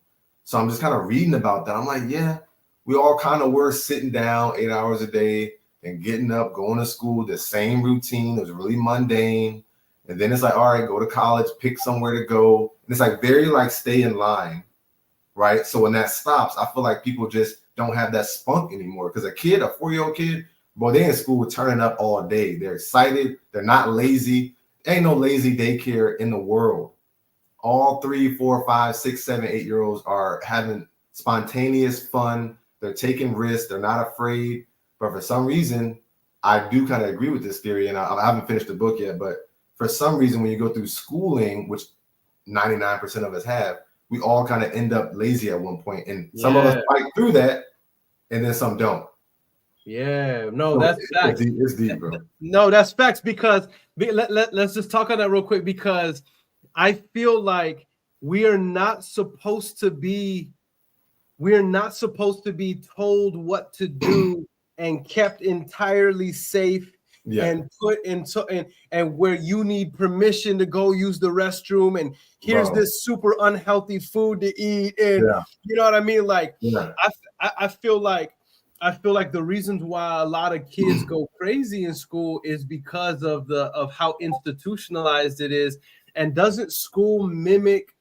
So I'm just kind of reading about that. I'm like, yeah, we all kind of were sitting down 8 hours a day and getting up, going to school, the same routine. It was really mundane. And then it's like, all right, go to college, pick somewhere to go. And it's like very like stay in line, right? So when that stops, I feel like people just don't have that spunk anymore. Because a 4-year-old kid, boy, they in school turning up all day. They're excited. They're not lazy. Ain't no lazy daycare in the world. All 3, 4, 5, 6, 7, 8-year-olds are having spontaneous fun. They're taking risks. They're not afraid. But for some reason, I do kind of agree with this theory. And I haven't finished the book yet, but for some reason, when you go through schooling, which 99% of us have, we all kind of end up lazy at one point. And some of us fight through that, and then some don't. Yeah, no, so that's facts. It's deep, bro. No, that's facts, because let's just talk on that real quick, because I feel like we are not supposed to be told what to do and kept entirely safe. Yeah. And put into and where you need permission to go use the restroom, and here's this super unhealthy food to eat, and you know what I mean? Like, I feel like the reasons why a lot of kids go crazy in school is because of how institutionalized it is. And doesn't school mimic,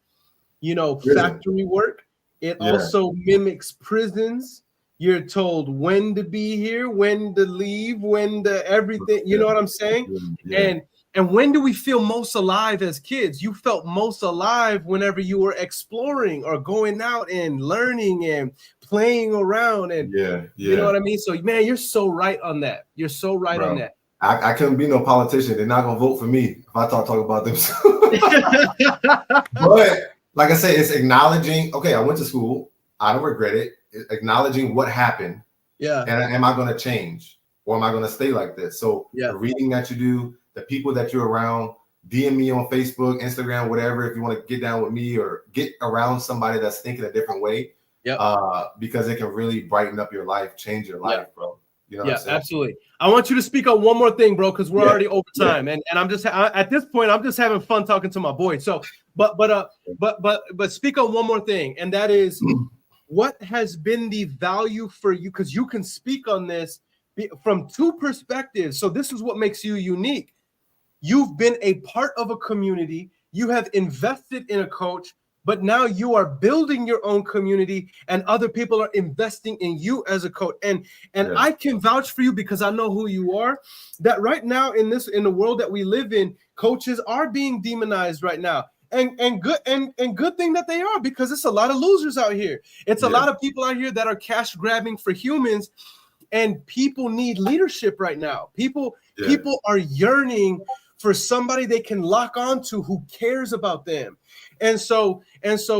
factory work? It also mimics prisons. You're told when to be here, when to leave, when to everything. You know what I'm saying? Yeah. And when do we feel most alive as kids? You felt most alive whenever you were exploring or going out and learning and playing around. And you know what I mean? So, man, you're so right on that. You're so right on that. I couldn't be no politician. They're not gonna vote for me if I talk about them. But like I said, it's acknowledging. Okay, I went to school. I don't regret it. Acknowledging what happened, and am I going to change, or am I going to stay like this? So the reading that you do, the people that you're around, DM me on Facebook, Instagram, whatever, if you want to get down with me or get around somebody that's thinking a different way, because it can really brighten up your life, change your life, bro. You know what I'm saying? Absolutely. I want you to speak on one more thing, bro, because we're already over time, and I'm just at this point, I'm just having fun talking to my boy. So, but speak on one more thing, and that is. What has been the value for you? Because you can speak on this. from two perspectives. So this is what makes you unique. You've been a part of a community. You have invested in a coach, but now you are building your own community and other people are investing in you as a coach. And I can vouch for you because I know who you are, that right now in the world that we live in, coaches are being demonized right now. And good thing that they are, because it's a lot of losers out here. It's a lot of people out here that are cash grabbing for humans, and people need leadership right now. People are yearning for somebody they can lock onto who cares about them. And so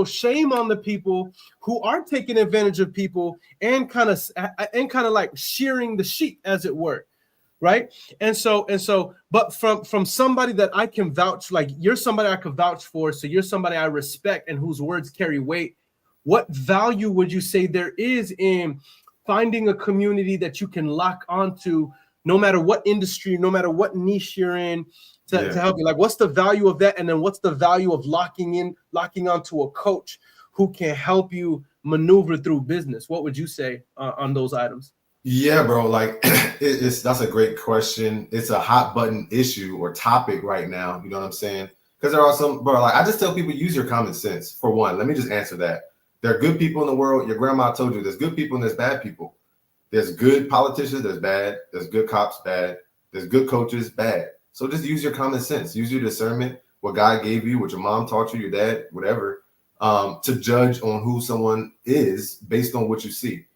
shame on the people who are taking advantage of people and kind of like shearing the sheep, as it were. Right. And so, but from somebody that I can vouch, like you're somebody I could vouch for. So you're somebody I respect and whose words carry weight. What value would you say there is in finding a community that you can lock onto, no matter what industry, no matter what niche you're in, to help you? Like, what's the value of that? And then what's the value of locking onto a coach who can help you maneuver through business? What would you say on those items? Yeah, bro. Like that's a great question. It's a hot button issue or topic right now. You know what I'm saying? Because there are some, bro, like I just tell people, use your common sense. For one, let me just answer that. There are good people in the world. Your grandma told you there's good people and there's bad people. There's good politicians, there's bad. There's good cops, bad. There's good coaches, bad. So just use your common sense. Use your discernment, what God gave you, what your mom taught you, your dad, whatever, to judge on who someone is based on what you see.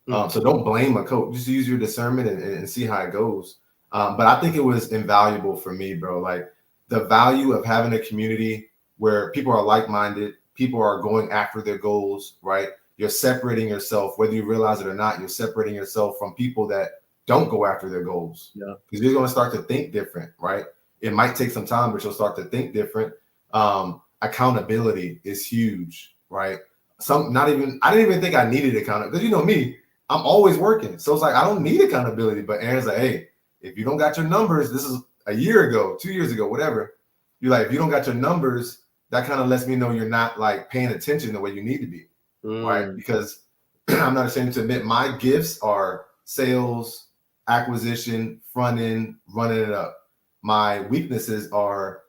So don't blame a coach. Just use your discernment and see how it goes. But I think it was invaluable for me, bro. Like the value of having a community where people are like-minded, people are going after their goals, right? You're separating yourself, whether you realize it or not, you're separating yourself from people that don't go after their goals. Yeah. Because you're going to start to think different, right? It might take some time, but you'll start to think different. Accountability is huge, right? I didn't even think I needed accountability. Because you know me, I'm always working. So it's like, I don't need accountability. But Aaron's like, hey, if you don't got your numbers, this is a year ago, 2 years ago, whatever. You're like, if you don't got your numbers, that kind of lets me know you're not like paying attention the way you need to be. Right? Because I'm not ashamed to admit my gifts are sales, acquisition, front end, running it up. My weaknesses are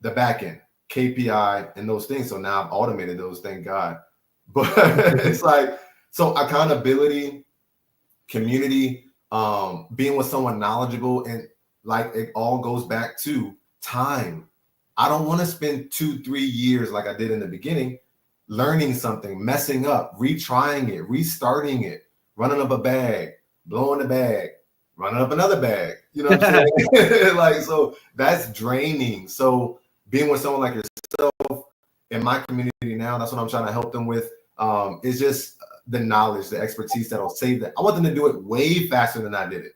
the back end, KPI, and those things. So now I've automated those, thank God. But it's like, so accountability, community, being with someone knowledgeable, and like it all goes back to time. I don't want to spend 2-3 years like I did in the beginning, learning something, messing up, retrying it, restarting it, running up a bag, blowing the bag, running up another bag. You know what I'm saying? Like, so that's draining. So being with someone like yourself in my community now, that's what I'm trying to help them with. It's just the knowledge, the expertise that'll save that. I want them to do it way faster than I did it.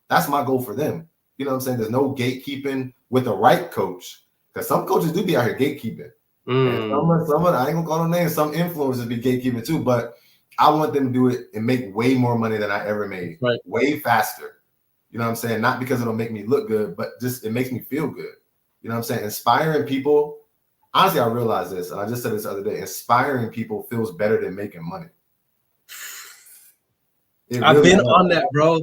That's my goal for them. You know what I'm saying? There's no gatekeeping with the right coach, because some coaches do be out here gatekeeping. And some of I ain't gonna call them names. Some influencers be gatekeeping too, but I want them to do it and make way more money than I ever made, right? Way faster. You know what I'm saying? Not because it'll make me look good, but just it makes me feel good. You know what I'm saying? Inspiring people. Honestly, I realized this, and I just said this the other day. Inspiring people feels better than making money. I've been on that, bro.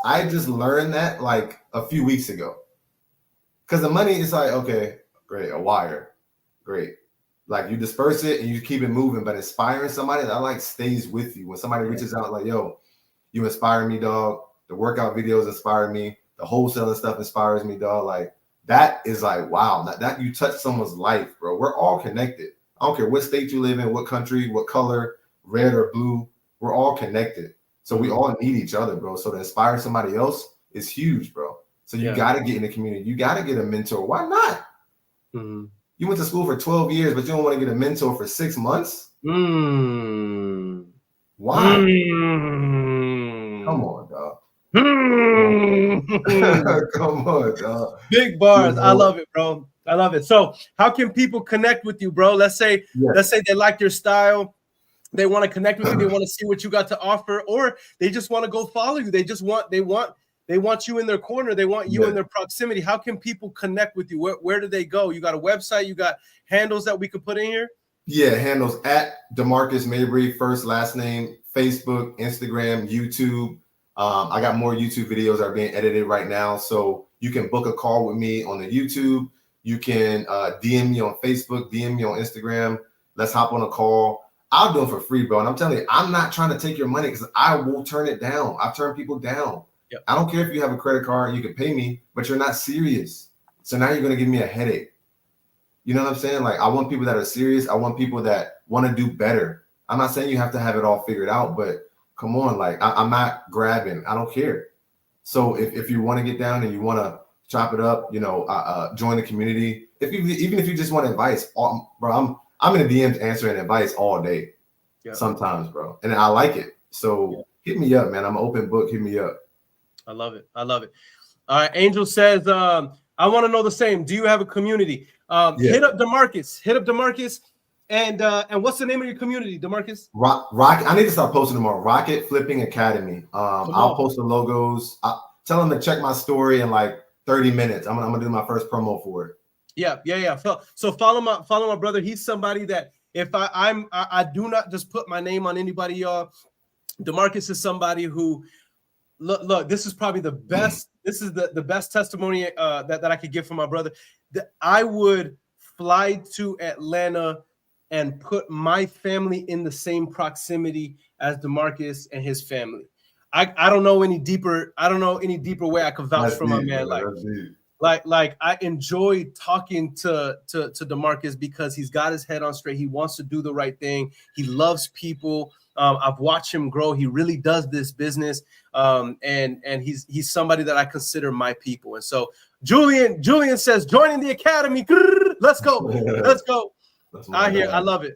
I just learned that like a few weeks ago. Because the money is like, okay, great, a wire, great. Like you disperse it and you keep it moving, but inspiring somebody that like stays with you. When somebody reaches out like, yo, you inspire me, dog. The workout videos inspire me. The wholesaling stuff inspires me, dog. Like that is like, wow, that you touch someone's life, bro. We're all connected. I don't care what state you live in, what country, what color, red or blue. We're all connected. So we all need each other, bro. So to inspire somebody else is huge, bro. So you got to get in the community. You got to get a mentor. Why not? Mm-hmm. You went to school for 12 years, but you don't want to get a mentor for 6 months? Why? Come on, dog. Come on, dog. Big bars. I love it, bro. I love it. So how can people connect with you, bro? Let's say they like your style. They want to connect with you. They want to see what you got to offer, or they just want to go follow you. They want you in their corner. They want you in their proximity. How can people connect with you? Where do they go? You got a website? You got handles that we could put in here? Yeah, handles at Damarcus Mabry, first, last name, Facebook, Instagram, YouTube. I got more YouTube videos that are being edited right now. So you can book a call with me on the YouTube. You can DM me on Facebook, DM me on Instagram. Let's hop on a call. I'll do it for free, bro. And I'm telling you, I'm not trying to take your money because I will turn it down. I've turned people down. Yep. I don't care if you have a credit card, you can pay me, but you're not serious. So now you're going to give me a headache. You know what I'm saying? Like, I want people that are serious. I want people that want to do better. I'm not saying you have to have it all figured out, but come on, like I'm not grabbing. I don't care. So if you want to get down and you want to chop it up, you know, join the community. Even if you just want advice, bro, I'm in the DMs answering advice all day. Yep. Sometimes, bro, and I like it. So hit me up, man. I'm an open book. Hit me up. I love it. I love it. All right. Angel says, I want to know the same. Do you have a community? Hit up Damarcus. Hit up Damarcus. And what's the name of your community, Damarcus? Rocket. I need to start posting them on Rocket Flipping Academy. I'll post the logos. Tell them to check my story in like 30 minutes. I'm gonna do my first promo for it. Yeah. So follow my brother. He's somebody that if I do not just put my name on anybody, y'all. Damarcus is somebody who look. This is probably the best. This is the best testimony that I could give for my brother. That I would fly to Atlanta and put my family in the same proximity as Damarcus and his family. I don't know any deeper. I don't know any deeper way I could vouch for my man. Like I enjoy talking to Damarcus because he's got his head on straight. He wants to do the right thing. He loves people. I've watched him grow. He really does this business. And he's somebody that I consider my people. And so Julian says, joining the academy. Let's go. Let's go. I love it.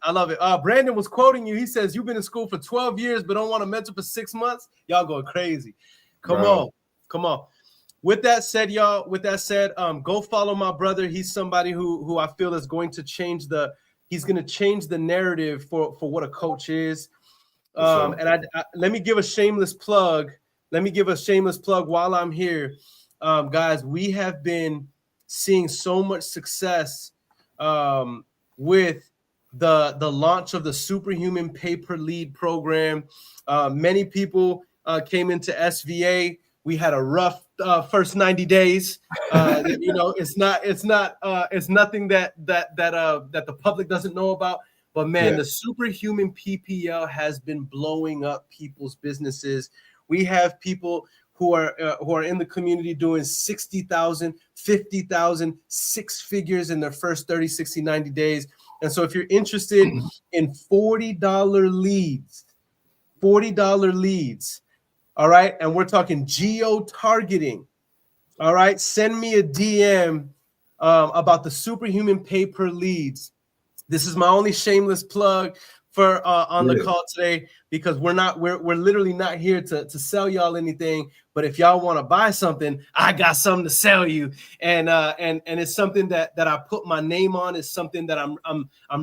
Brandon was quoting you. He says, you've been in school for 12 years, but don't want to mentor for 6 months. Y'all going crazy. Come on. With that said, y'all, go follow my brother. He's somebody who I feel is going to change the narrative for what a coach is. And I let me give a shameless plug. While I'm here. Guys, we have been seeing so much success with the launch of the Superhuman Pay-Per-Lead program. Many people came into SVA. We had a rough first 90 days. You know, it's nothing that the public doesn't know about. But man, the Superhuman PPL has been blowing up people's businesses. We have people who are in the community doing 60,000, 50,000, 6 figures in their first 30, 60, 90 days. And so if you're interested in $40 leads, all right, and we're talking geo-targeting, all right, send me a DM about the Superhuman Pay-Per-Leads. This is my only shameless plug for on the call today, because we're literally not here to sell y'all anything. But if y'all want to buy something, I got something to sell you, and it's something that I put my name on. It's something that I'm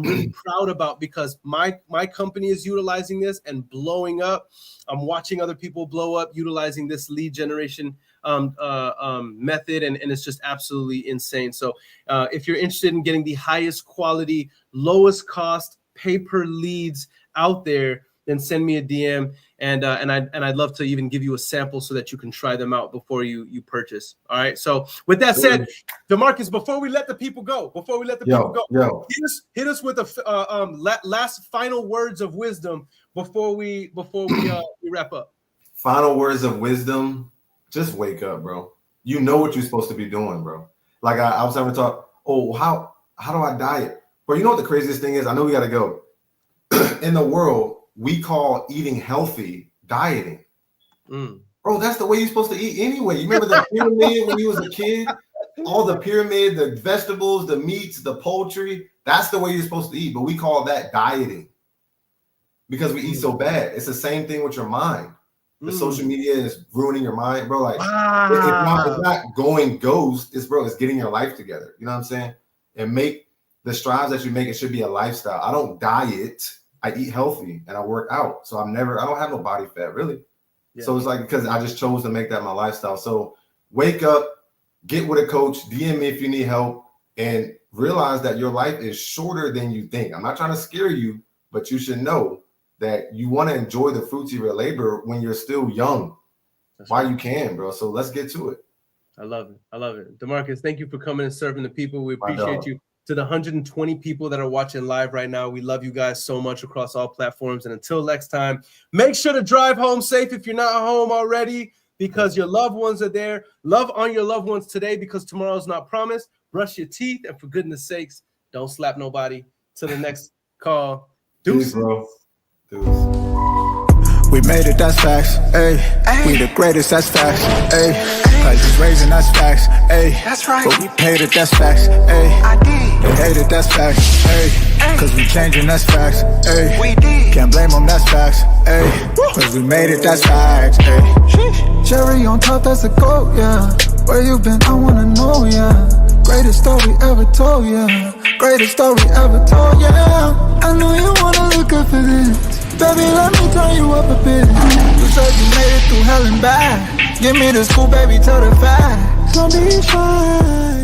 really proud about, because my company is utilizing this and blowing up. I'm watching other people blow up utilizing this lead generation method, and it's just absolutely insane. So if you're interested in getting the highest quality, lowest cost paper leads out there, then send me a DM, and I'd love to even give you a sample so that you can try them out before you purchase. All right. So with that said, Damarcus, before we let the people go, hit us with a last final words of wisdom before we wrap up. Final words of wisdom: just wake up, bro. You know what you're supposed to be doing, bro. Like I was having a talk. Oh, how do I diet? But you know what the craziest thing is? I know we got to go. In the world, we call eating healthy dieting. Bro, that's the way you're supposed to eat anyway. You remember the pyramid when you was a kid? All the pyramid, the vegetables, the meats, the poultry. That's the way you're supposed to eat. But we call that dieting because we eat so bad. It's the same thing with your mind. The social media is ruining your mind, bro. Like it's not going ghost. It's getting your life together. You know what I'm saying? And make the strides that you make. It should be a lifestyle. I don't diet. I eat healthy and I work out. So I don't have no body fat, really. Yeah. So it's like, because I just chose to make that my lifestyle. So wake up, get with a coach, DM me if you need help, and realize that your life is shorter than you think. I'm not trying to scare you, but you should know that you want to enjoy the fruits of your labor when you're still young. while you can, bro. So let's get to it. I love it. I love it. Damarcus, thank you for coming and serving the people. We appreciate you. To the 120 people that are watching live right now, we love you guys so much across all platforms. And until next time, make sure to drive home safe if you're not home already, because your loved ones are there. Love on your loved ones today, because tomorrow's not promised. Brush your teeth, and for goodness sakes, don't slap nobody. Till the next call. Deuces. Bro. We made it, that's facts, ayy. We the greatest, that's facts, ayy. Prices raising, that's facts, ayy. That's right. But we paid it, that's facts, ayy. I did. They hate it, that's facts, ayy. Cause we changing, that's facts, ayy. We did. Can't blame them, that's facts, ayy. Cause we made it, that's facts, ayy. Cherry on top, that's a goat, yeah. Where you been, I wanna know, yeah. Greatest story ever told, yeah. Greatest story ever told, yeah. I know you wanna look up for this. Baby, let me turn you up a bit. You said you made it through hell and back. Give me the scoop, baby, tell the facts. Gonna be fine.